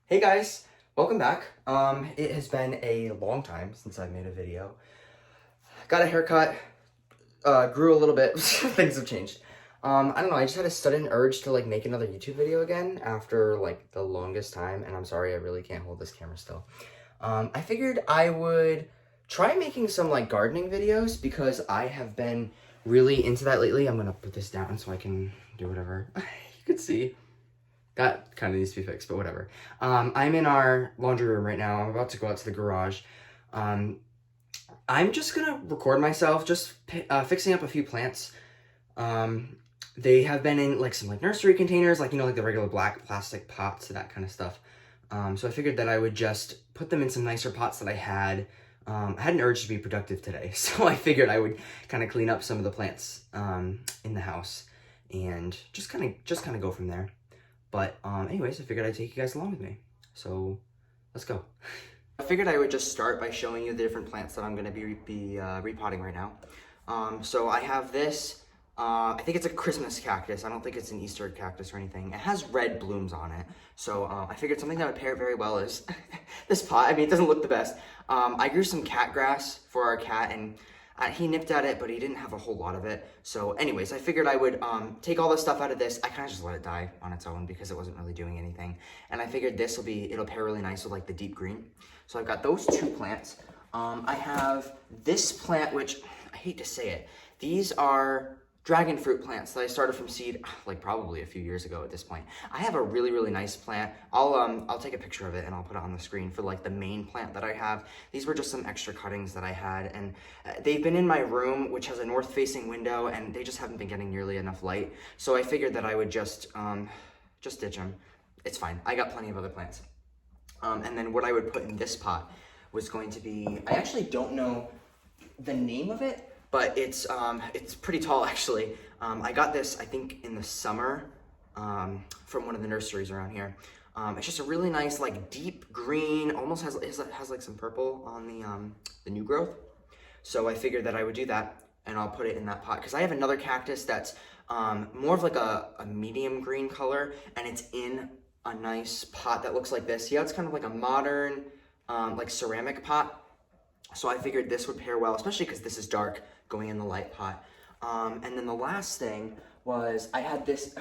Hey guys, welcome back. It has been a long time since I made a video. Got a haircut, grew a little bit, things have changed. I don't know, I just had a sudden urge to like make another YouTube video again after like the longest time, and I'm sorry, I really can't hold this camera still. I figured I would try making some like gardening videos because I have been really into that lately. I'm gonna put this down so I can do whatever. You could see. That kind of needs to be fixed, but whatever. I'm in our laundry room right now. I'm about to go out to the garage. I'm just gonna record myself just fixing up a few plants. They have been in like some like nursery containers, like, you know, like the regular black plastic pots, that kind of stuff. So I figured that I would just put them in some nicer pots that I had. I had an urge to be productive today, so I figured I would kind of clean up some of the plants in the house and just kind of go from there. But anyways, I figured I'd take you guys along with me. So let's go. I figured I would just start by showing you the different plants that I'm going to be repotting right now. So I have this, I think it's a Christmas cactus. I don't think it's an Easter cactus or anything. It has red blooms on it. So I figured something that would pair very well is this pot. I mean, it doesn't look the best. I grew some cat grass for our cat, and he nipped at it, but he didn't have a whole lot of it. So anyways, I figured I would take all the stuff out of this. I kind of just let it die on its own because it wasn't really doing anything. And I figured it'll pair really nice with like the deep green. So I've got those two plants. I have this plant, which I hate to say it. These are dragon fruit plants that I started from seed, like probably a few years ago at this point. I have a really, really nice plant. I'll take a picture of it and I'll put it on the screen for like the main plant that I have. These were just some extra cuttings that I had, and they've been in my room, which has a north-facing window, and they just haven't been getting nearly enough light. So I figured that I would just ditch them. It's fine. I got plenty of other plants. And then what I would put in this pot was going to be, I actually don't know the name of it, but it's pretty tall actually. I got this, I think, in the summer from one of the nurseries around here. It's just a really nice, like, deep green, almost has like some purple on the new growth. So I figured that I would do that, and I'll put it in that pot because I have another cactus that's more of like a medium green color, and it's in a nice pot that looks like this. Yeah, it's kind of like a modern like ceramic pot. So I figured this would pair well, especially because this is dark going in the light pot. And then the last thing was I had this,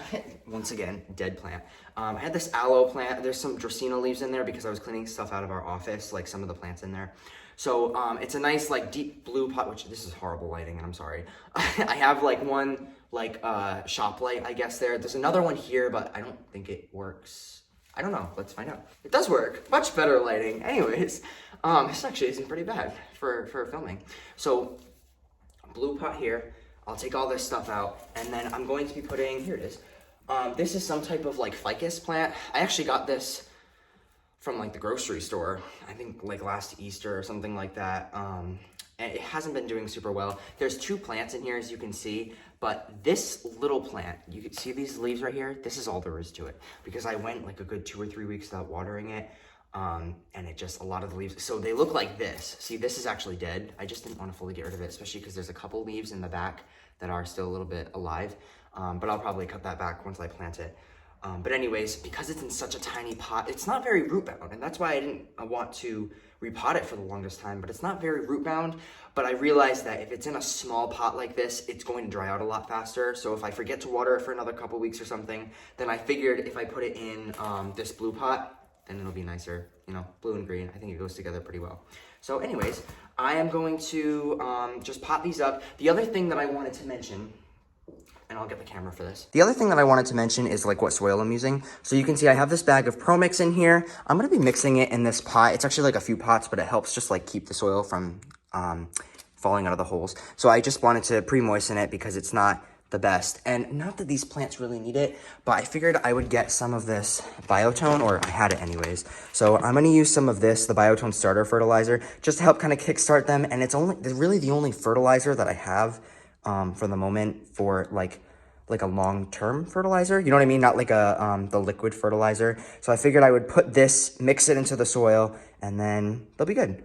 once again, dead plant. I had this aloe plant. There's some Dracaena leaves in there because I was cleaning stuff out of our office, like some of the plants in there. So it's a nice like deep blue pot, which this is horrible lighting, and I'm sorry. I have like one like shop light, I guess there. There's another one here, but I don't think it works. I don't know, let's find out. It does work, much better lighting. Anyways, this actually isn't pretty bad for filming. So, blue pot here, I'll take all this stuff out, and then I'm going to be putting, here it is. This is some type of like ficus plant. I actually got this from like the grocery store, I think like last Easter or something like that. And it hasn't been doing super well. There's two plants in here, as you can see, but this little plant, you can see these leaves right here, this is all there is to it, because I went like a good 2 or 3 weeks without watering it, and it just, a lot of the leaves, so they look like this. See, this is actually dead. I just didn't want to fully get rid of it, especially because there's a couple leaves in the back that are still a little bit alive, but I'll probably cut that back once I plant it. But anyways, because it's in such a tiny pot, it's not very root bound, and that's why I didn't want to repot it for the longest time, but it's not very root bound. But I realized that if it's in a small pot like this, it's going to dry out a lot faster. So if I forget to water it for another couple weeks or something, then I figured if I put it in this blue pot, then it'll be nicer, you know, blue and green. I think it goes together pretty well. So anyways, I am going to just pot these up. The other thing that I wanted to mention, and I'll get the camera for this. The other thing that I wanted to mention is like what soil I'm using. So you can see I have this bag of Pro Mix in here. I'm gonna be mixing it in this pot. It's actually like a few pots, but it helps just like keep the soil from falling out of the holes. So I just wanted to pre-moisten it because it's not the best. And not that these plants really need it, but I figured I would get some of this Biotone, or I had it anyways. So I'm gonna use some of this, the Biotone starter fertilizer, just to help kind of kickstart them. And it's really the only fertilizer that I have for the moment for like a long-term fertilizer, you know what I mean? Not like the liquid fertilizer. So I figured I would put this, mix it into the soil, and then they'll be good.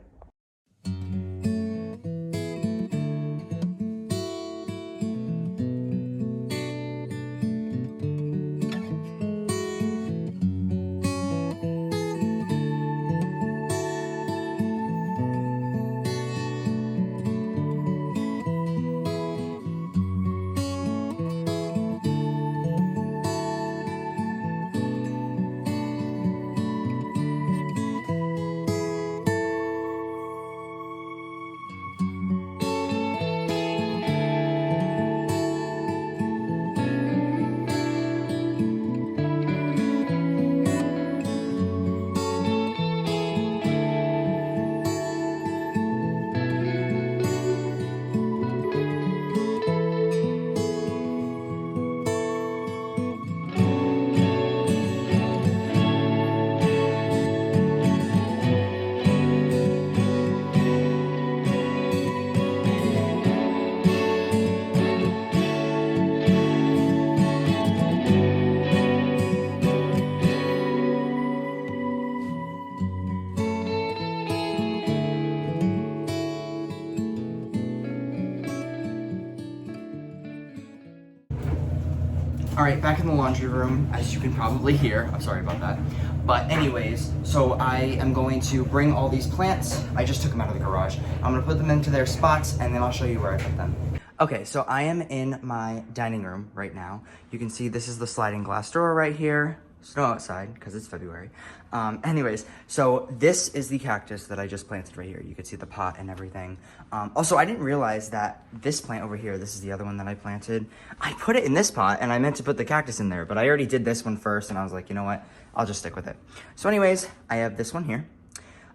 All right, back in the laundry room, as you can probably hear. I'm sorry about that. But anyways, so I am going to bring all these plants. I just took them out of the garage. I'm gonna put them into their spots and then I'll show you where I put them. Okay, so I am in my dining room right now. You can see this is the sliding glass door right here. Snow outside because it's February. Anyways, so this is the cactus that I just planted right here. You can see the pot and everything. Also, I didn't realize that this plant over here, this is the other one that I planted. I put it in this pot and I meant to put the cactus in there, but I already did this one first and I was like, you know what? I'll just stick with it. So anyways, I have this one here.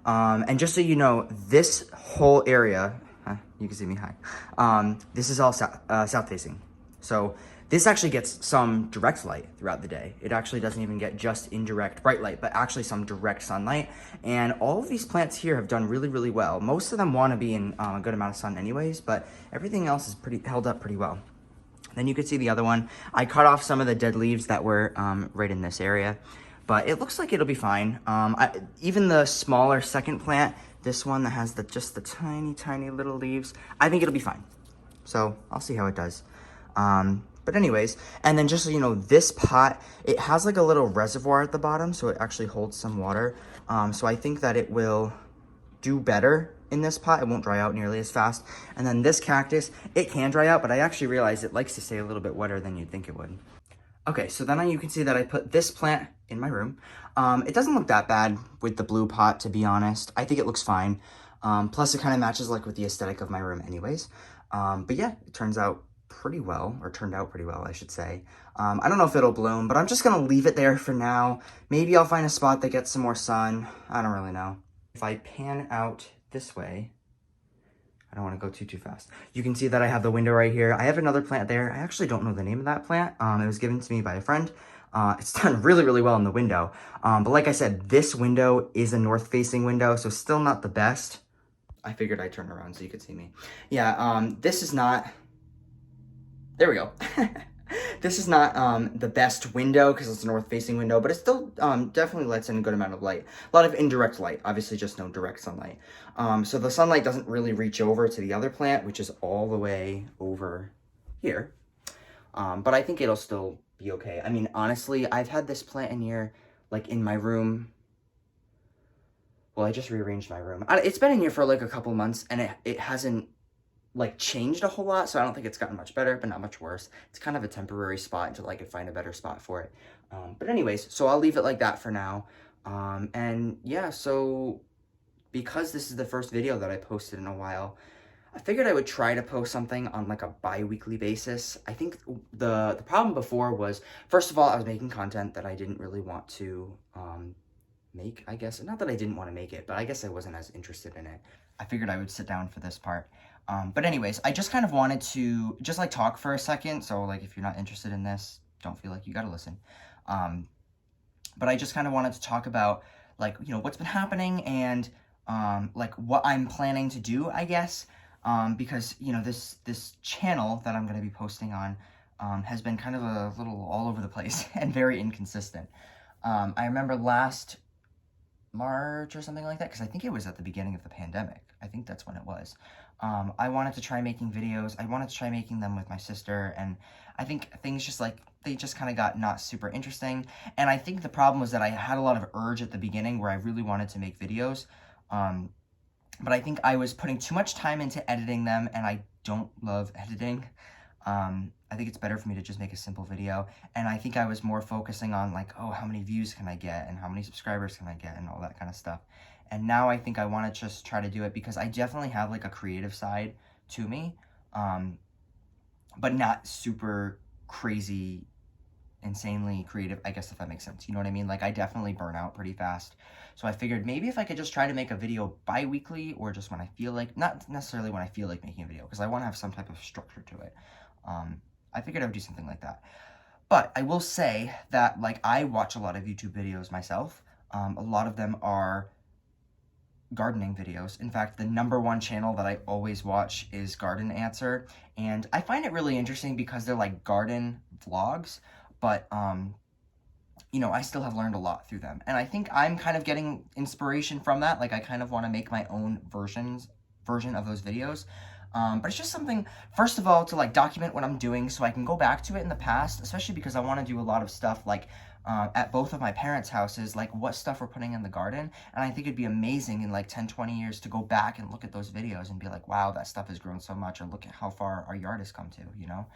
And just so you know, this whole area, you can see me, hi. This is all south facing. So this actually gets some direct light throughout the day. It actually doesn't even get just indirect bright light, but actually some direct sunlight. And all of these plants here have done really, really well. Most of them want to be in a good amount of sun anyways, but everything else is held up pretty well. Then you can see the other one. I cut off some of the dead leaves that were right in this area, but it looks like it'll be fine. Even the smaller second plant, this one that has just the tiny, tiny little leaves, I think it'll be fine. So I'll see how it does. But anyways, and then just so you know, this pot, it has like a little reservoir at the bottom, so it actually holds some water. So I think that it will do better in this pot. It won't dry out nearly as fast. And then this cactus, it can dry out, but I actually realized it likes to stay a little bit wetter than you'd think it would. Okay, so then you can see that I put this plant in my room. It doesn't look that bad with the blue pot, to be honest. I think it looks fine. Plus it kind of matches like with the aesthetic of my room anyways. But yeah, it turned out pretty well, I should say. I don't know if it'll bloom, but I'm just gonna leave it there for now. Maybe I'll find a spot that gets some more sun. I don't really know. If I pan out this way, I don't want to go too fast. You can see that I have the window right here. I have another plant there. I actually don't know the name of that plant. It was given to me by a friend. It's done really, really well in the window. But like I said, this window is a north-facing window, so still not the best. I figured I'd turn around so you could see me. Yeah, this is not... There we go. This is not the best window because it's a north-facing window, but it still definitely lets in a good amount of light. A lot of indirect light, obviously just no direct sunlight. So the sunlight doesn't really reach over to the other plant, which is all the way over here. But I think it'll still be okay. I mean, honestly, I've had this plant in here, like in my room. Well, I just rearranged my room. It's been in here for like a couple months, and it hasn't like changed a whole lot, so I don't think it's gotten much better, but not much worse. It's kind of a temporary spot until I can find a better spot for it. But anyways, so I'll leave it like that for now. And yeah, so because this is the first video that I posted in a while, I figured I would try to post something on like a bi-weekly basis. I think the problem before was, first of all, I was making content that I didn't really want to make, I guess. Not that I didn't want to make it, but I guess I wasn't as interested in it. I figured I would sit down for this part. But anyways, I just kind of wanted to just like talk for a second. So like, if you're not interested in this, don't feel like you gotta listen. But I just kind of wanted to talk about like, you know, what's been happening and like what I'm planning to do, I guess. Because, you know, this channel that I'm going to be posting on has been kind of a little all over the place and very inconsistent. I remember last March or something like that, because I think it was at the beginning of the pandemic. I think that's when it was. I wanted to try making videos. I wanted to try making them with my sister, and I think things just like, they just kind of got not super interesting. And I think the problem was that I had a lot of urge at the beginning where I really wanted to make videos. But I think I was putting too much time into editing them, and I don't love editing. I think it's better for me to just make a simple video. And I think I was more focusing on like, oh, how many views can I get and how many subscribers can I get and all that kind of stuff. And now I think I want to just try to do it because I definitely have like a creative side to me, but not super crazy, insanely creative, I guess, if that makes sense. You know what I mean? Like, I definitely burn out pretty fast. So I figured maybe if I could just try to make a video bi-weekly, or just when I feel like, not necessarily when I feel like making a video, because I want to have some type of structure to it. I figured I would do something like that. But I will say that, like, I watch a lot of YouTube videos myself. A lot of them are gardening videos. In fact, the #1 channel that I always watch is Garden Answer. And I find it really interesting because they're like garden vlogs. But, you know, I still have learned a lot through them. And I think I'm kind of getting inspiration from that. Like, I kind of want to make my own version of those videos. But it's just something, first of all, to like document what I'm doing so I can go back to it in the past, especially because I want to do a lot of stuff like at both of my parents' houses, like what stuff we're putting in the garden. And I think it'd be amazing in like 10, 20 years to go back and look at those videos and be like, wow, that stuff has grown so much, or look at how far our yard has come to, you know?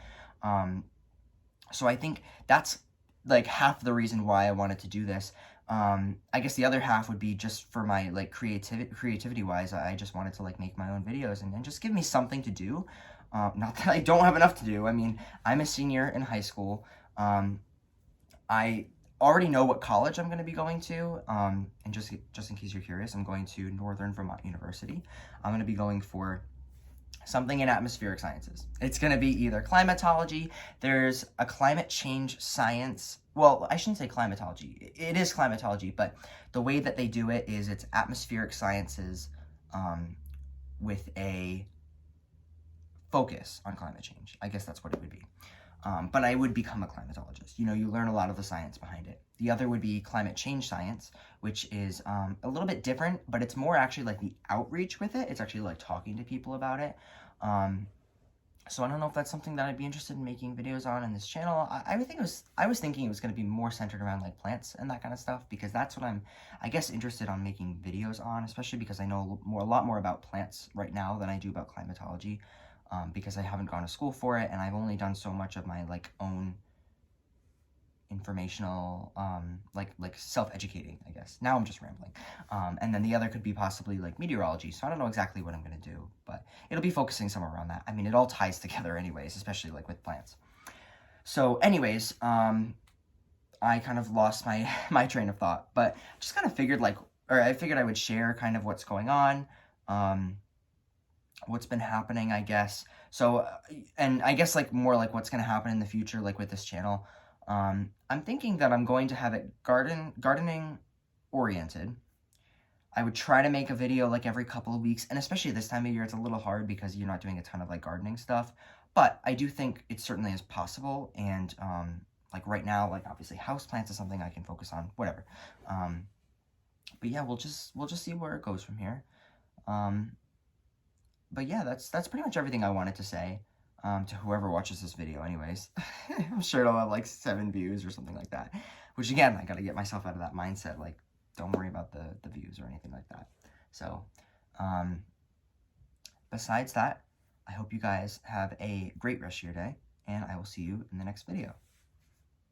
So I think that's like half the reason why I wanted to do this. I guess the other half would be just for my like creativity wise. I just wanted to like make my own videos and just give me something to do. Not that I don't have enough to do. I mean, I'm a senior in high school. I already know what college I'm going to be going to. And just in case you're curious, I'm going to Northern Vermont University. I'm going to be going for something in atmospheric sciences. It's going to be either climatology. There's a climate change science. Well, I shouldn't say climatology. It is climatology, but the way that they do it is it's atmospheric sciences with a focus on climate change. I guess that's what it would be. But I would become a climatologist. You know, you learn a lot of the science behind it. The other would be climate change science, which is a little bit different, but it's more actually like the outreach with it. It's actually like talking to people about it. So I don't know if that's something that I'd be interested in making videos on in this channel. I was thinking it was going to be more centered around like plants and that kind of stuff, because that's what I'm, I guess, interested on making videos on, especially because I know a lot more about plants right now than I do about climatology. Because I haven't gone to school for it, and I've only done so much of my like own informational like self-educating, I guess. Now I'm just rambling. And then the other could be possibly like meteorology. So I don't know exactly what I'm going to do, but it'll be focusing somewhere around that. I mean, it all ties together anyways, especially like with plants. So anyways, I kind of lost my train of thought, but just kind of figured I figured I would share kind of what's going on, what's been happening, I guess. So, and I guess like more like what's going to happen in the future, like with this channel. I'm thinking that I'm going to have it gardening oriented. I would try to make a video like every couple of weeks, and especially this time of year, it's a little hard because you're not doing a ton of like gardening stuff, but I do think it certainly is possible. And, like right now, like obviously houseplants is something I can focus on, whatever. But yeah, we'll just see where it goes from here. But yeah, that's pretty much everything I wanted to say, to whoever watches this video anyways. I'm sure it'll have like 7 views or something like that, which again, I gotta get myself out of that mindset, like, don't worry about the views or anything like that. So, besides that, I hope you guys have a great rest of your day, and I will see you in the next video.